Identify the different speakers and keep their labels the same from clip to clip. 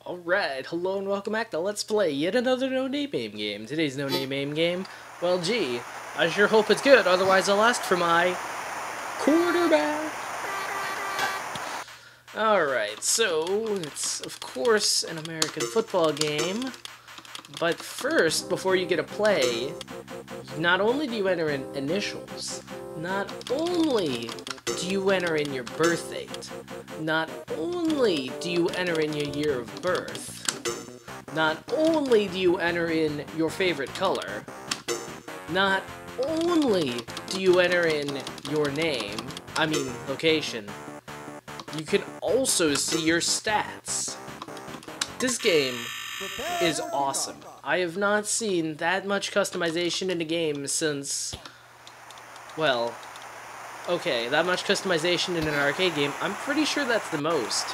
Speaker 1: Alright, hello and welcome back to Let's Play yet another no-name MAME game. Today's no-name MAME game, well gee, I sure hope it's good, otherwise I'll ask for my quarterback. Alright, so it's of course an American football game, but first, before you get to play, not only do you enter in initials, not only do you enter in your birth date, not only do you enter in your year of birth, not only do you enter in your favorite color, not only do you enter in your name, location, you can also see your stats. This game is awesome. I have not seen that much customization in a game since, well, okay, that much customization in an arcade game, I'm pretty sure that's the most.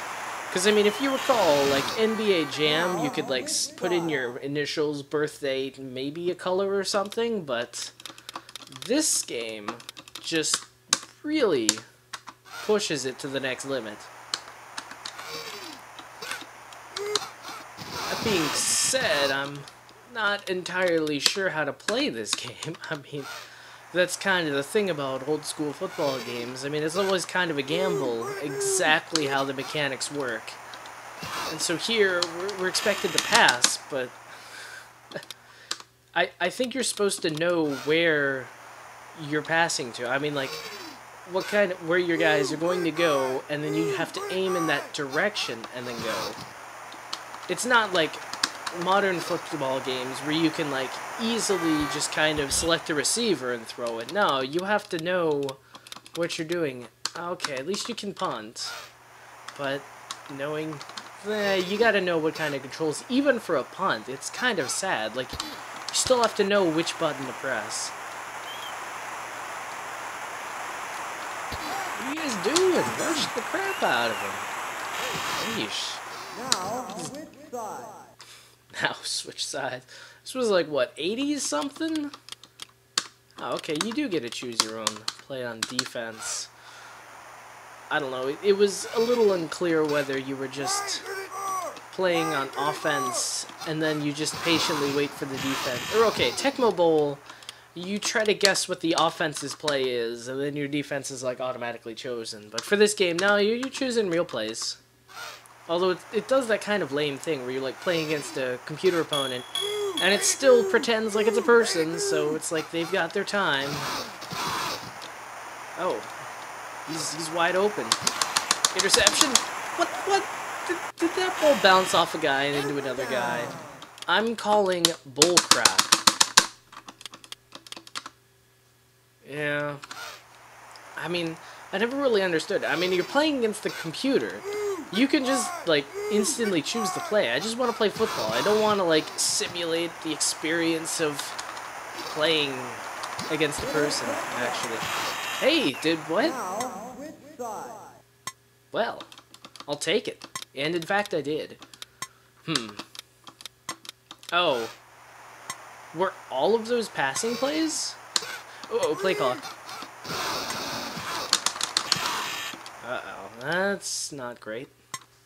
Speaker 1: Because, if you recall, like, NBA Jam, you could, like, put in your initials, birth date, maybe a color or something, but this game just really pushes it to the next limit. That being said, I'm not entirely sure how to play this game. That's kind of the thing about old school football games. It's always kind of a gamble exactly how the mechanics work. And so here, we're expected to pass, but I think you're supposed to know where you're passing to. Where your guys are going to go, and then you have to aim in that direction and then go. It's not like modern football games where you can like easily just kind of select a receiver and throw it. No, you have to know what you're doing. Okay, at least you can punt, but knowing you gotta know what kind of controls, even for a punt. It's kind of sad, like you still have to know which button to press. What are you guys doing? Rush the crap out of him. Yeesh. Now switch sides. This was like, what, 80s something? Oh, okay, you do get to choose your own play on defense. I don't know, it was a little unclear whether you were just playing on offense and then you just patiently wait for the defense. Or okay, Tecmo Bowl, you try to guess what the offense's play is and then your defense is like automatically chosen. But for this game, no, you're choosing real plays. Although it does that kind of lame thing where you're like playing against a computer opponent and it still pretends like it's a person, so it's like they've got their time. Oh, he's wide open. Interception? What? Did that ball bounce off a guy and into another guy? I'm calling bullcrap. Yeah. I never really understood. You're playing against the computer. You can just, like, instantly choose the play. I just want to play football. I don't want to, like, simulate the experience of playing against a person, actually. Hey, did what? Well, I'll take it. And, in fact, I did. Oh. Were all of those passing plays? Uh-oh, play clock. Uh-oh, that's not great.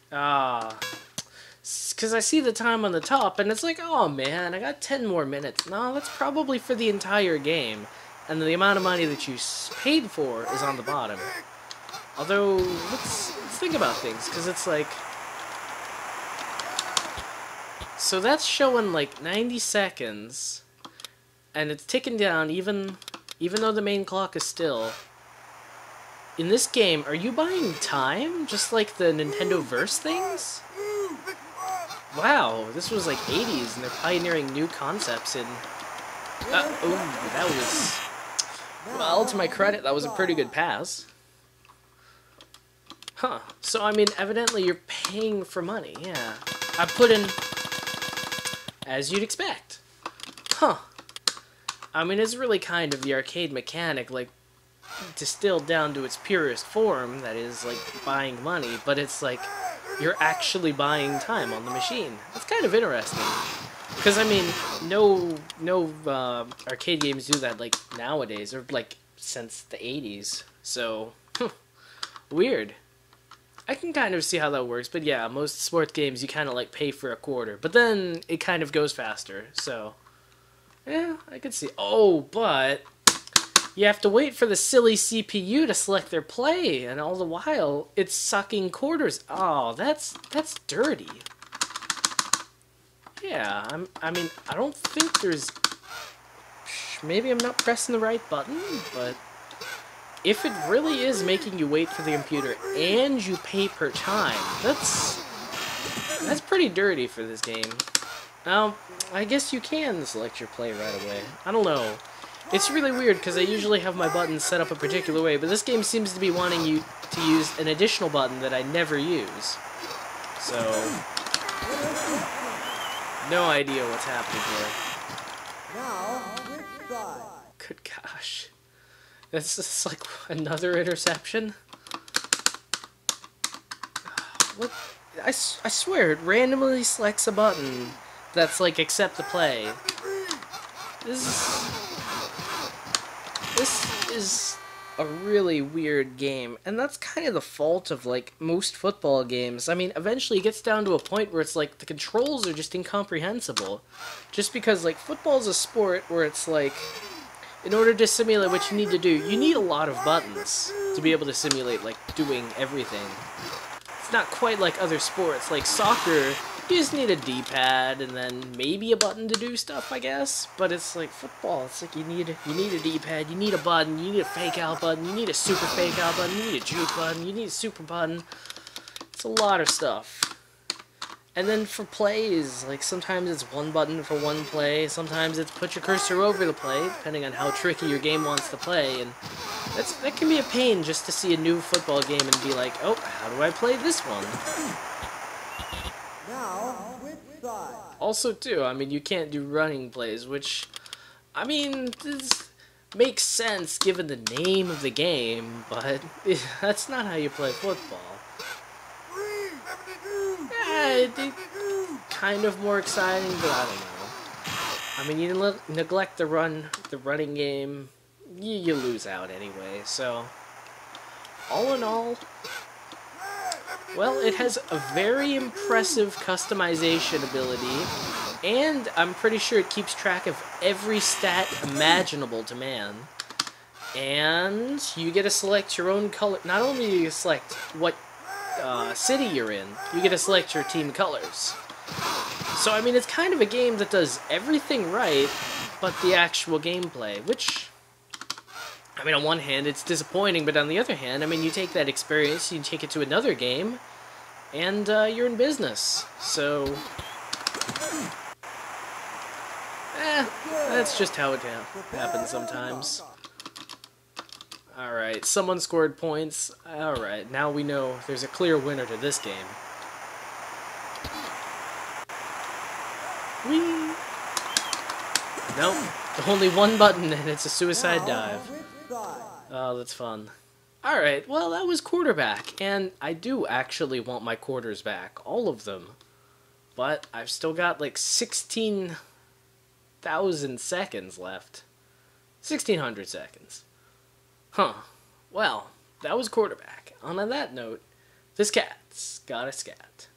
Speaker 1: Because I see the time on the top, and it's like, oh man, I got 10 more minutes. No, that's probably for the entire game, and the amount of money that you paid for is on the bottom. Although, let's think about things, because it's like... So that's showing like 90 seconds, and it's ticking down even though the main clock is still... In this game, are you buying time? Just like the Nintendo Verse things? Wow, this was like 80s and they're pioneering new concepts in... oh, that was... Well, to my credit, that was a pretty good pass. Huh. So, evidently you're paying for money, yeah. I put in... As you'd expect. Huh. It's really kind of the arcade mechanic, like, distilled down to its purest form, that is, like, buying money, but it's like, you're actually buying time on the machine. That's kind of interesting. Because, no arcade games do that, like, nowadays, or, like, since the 80s. So, weird. I can kind of see how that works, but yeah, most sports games you kind of like pay for a quarter, but then it kind of goes faster, so yeah, I could see. Oh, but you have to wait for the silly CPU to select their play, and all the while it's sucking quarters. Oh, that's dirty. Yeah, I mean, I don't think there's. Maybe I'm not pressing the right button, but if it really is making you wait for the computer and you pay per time, that's pretty dirty for this game. Now, I guess you can select your play right away. I don't know. It's really weird because I usually have my buttons set up a particular way, but this game seems to be wanting you to use an additional button that I never use. So, no idea what's happening here.
Speaker 2: Now,
Speaker 1: good gosh. That's just like another interception? What? I swear, it randomly selects a button that's like accept the play. This is a really weird game, and that's kind of the fault of like most football games. I mean, eventually it gets down to a point where it's like the controls are just incomprehensible. Just because like football's a sport where it's like, in order to simulate what you need to do, you need a lot of buttons to be able to simulate like doing everything. It's not quite like other sports. Like soccer, you just need a D-pad and then maybe a button to do stuff, I guess. But it's like football. It's like you need a D-pad, you need a button, you need a fake out button, you need a super fake out button, you need a juke button, you need a super button. It's a lot of stuff. And then for plays, like sometimes it's one button for one play, sometimes it's put your cursor over the play, depending on how tricky your game wants to play, and that can be a pain just to see a new football game and be like, oh, how do I play this one?
Speaker 2: now, which side?
Speaker 1: Also, too, I mean, you can't do running plays, which, I mean, this makes sense given the name of the game, but that's not how you play football. It's kind of more exciting, but I don't know. I mean, you neglect the running game, you lose out anyway, so all in all, well, it has a very impressive customization ability, and I'm pretty sure it keeps track of every stat imaginable to man. And you get to select your own color. Not only do you select what city you're in, you get to select your team colors. So, I mean, it's kind of a game that does everything right, but the actual gameplay, which, I mean, on one hand, it's disappointing, but on the other hand, I mean, you take that experience, you take it to another game, and you're in business. So, that's just how it happens sometimes. Alright, someone scored points. Alright, now we know there's a clear winner to this game. Whee! Nope, only one button and it's a suicide dive. Oh, that's fun. Alright, well, that was quarterback, and I do actually want my quarters back, all of them. But I've still got like 16,000 seconds left. 1,600 seconds. Huh. Well, that was quarterback. On that note, this cat's got a scat.